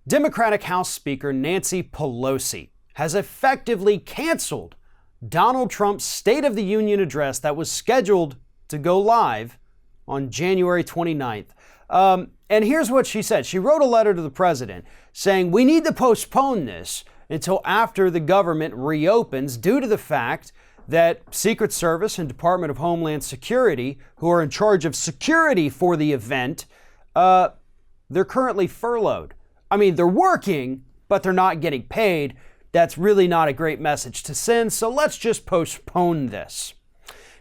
Democratic House Speaker Nancy Pelosi has effectively canceled Donald Trump's State of the Union address that was scheduled to go live on January 29th. And here's what she said. She wrote a letter to the president saying, we need to postpone this until after the government reopens due to the fact that Secret Service and Department of Homeland Security, who are in charge of security for the event, they're currently furloughed. I mean, they're working, but they're not getting paid. That's really not a great message to send, so let's just postpone this.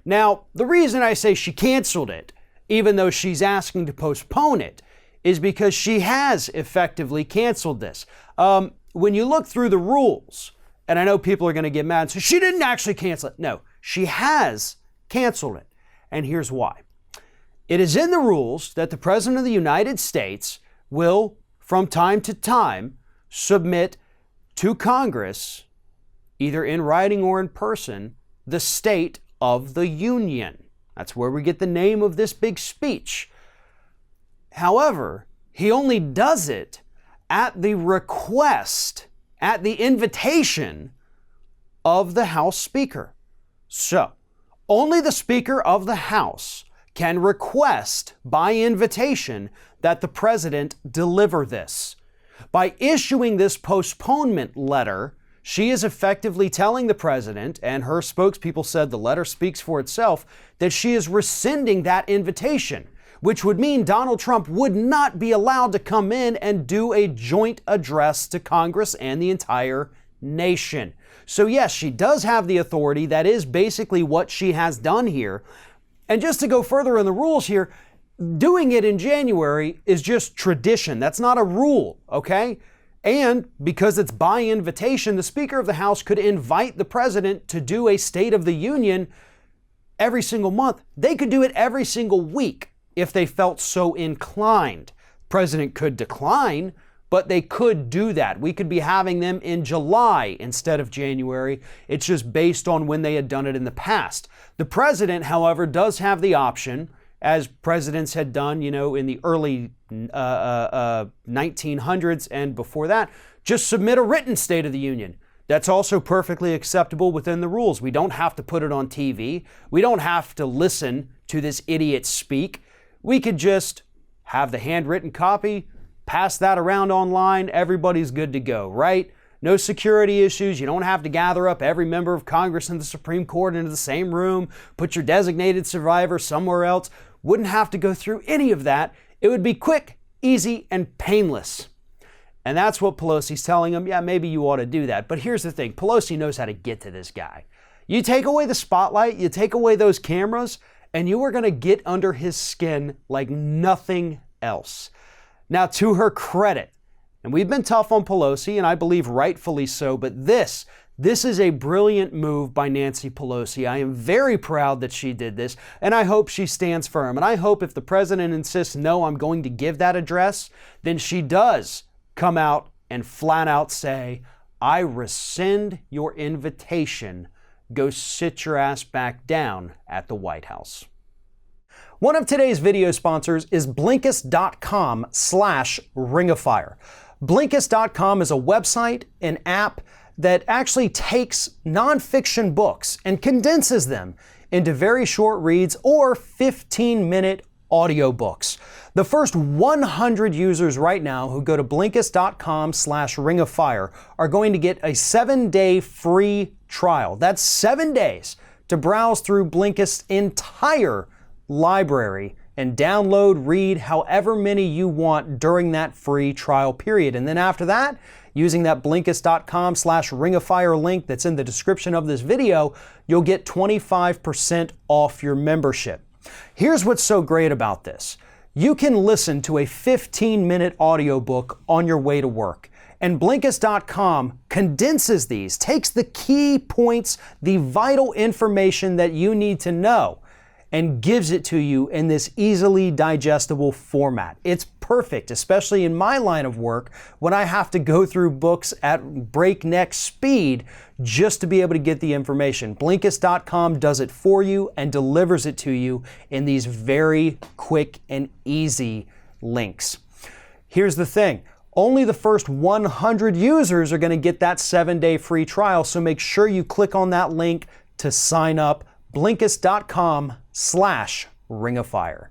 Now, the reason I say she canceled it, even though she's asking to postpone it, is because she has effectively canceled this. When you look through the rules, and I know people are going to get mad, so she didn't actually cancel it. No, she has canceled it. And here's why. It is in the rules that the President of the United States will, from time to time, submit to Congress, either in writing or in person, the State of the Union. That's where we get the name of this big speech. However, he only does it at the request, at the invitation of the House Speaker. So, only the Speaker of the House can request by invitation that the President deliver this. By issuing this postponement letter, she is effectively telling the President, and her spokespeople said the letter speaks for itself, that she is rescinding that invitation, which would mean Donald Trump would not be allowed to come in and do a joint address to Congress and the entire nation. So yes, she does have the authority. That is basically what she has done here. And just to go further in the rules here, doing it in January is just tradition. That's not a rule, okay? And because it's by invitation, the Speaker of the House could invite the President to do a State of the Union every single month. They could do it every single week if they felt so inclined. The President could decline, but they could do that. We could be having them in July instead of January. It's just based on when they had done it in the past. The President, however, does have the option, as presidents had done, in the early 1900s and before that, just submit a written State of the Union. That's also perfectly acceptable within the rules. We don't have to put it on TV. We don't have to listen to this idiot speak. We could just have the handwritten copy, pass that around online, everybody's good to go, right? No security issues. You don't have to gather up every member of Congress and the Supreme Court into the same room, put your designated survivor somewhere else. Wouldn't have to go through any of that. It would be quick, easy, and painless. And that's what Pelosi's telling him. Yeah, maybe you ought to do that. But here's the thing. Pelosi knows how to get to this guy. You take away the spotlight, you take away those cameras, and you are going to get under his skin like nothing else. Now, to her credit, and we've been tough on Pelosi, and I believe rightfully so, but this is a brilliant move by Nancy Pelosi. I am very proud that she did this, and I hope she stands firm. And I hope if the president insists, no, I'm going to give that address, then she does come out and flat out say, I rescind your invitation. Go sit your ass back down at the White House. One of today's video sponsors is Blinkist.com/Ring of Fire. Blinkist.com is a website, an app that actually takes nonfiction books and condenses them into very short reads or 15-minute audiobooks. The first 100 users right now who go to Blinkist.com/Ring of Fire are going to get a 7-day free trial. That's 7 days to browse through Blinkist's entire library and download, read however many you want during that free trial period. And then after that, using that Blinkist.com/Ring of Fire link that's in the description of this video, you'll get 25% off your membership. Here's what's so great about this. You can listen to a 15-minute audiobook on your way to work. And Blinkist.com condenses these, takes the key points, the vital information that you need to know, and gives it to you in this easily digestible format. It's perfect, especially in my line of work when I have to go through books at breakneck speed just to be able to get the information. Blinkist.com does it for you and delivers it to you in these very quick and easy links. Here's the thing. Only the first 100 users are going to get that 7-day free trial, so make sure you click on that link to sign up. Blinkist.com/ringofire.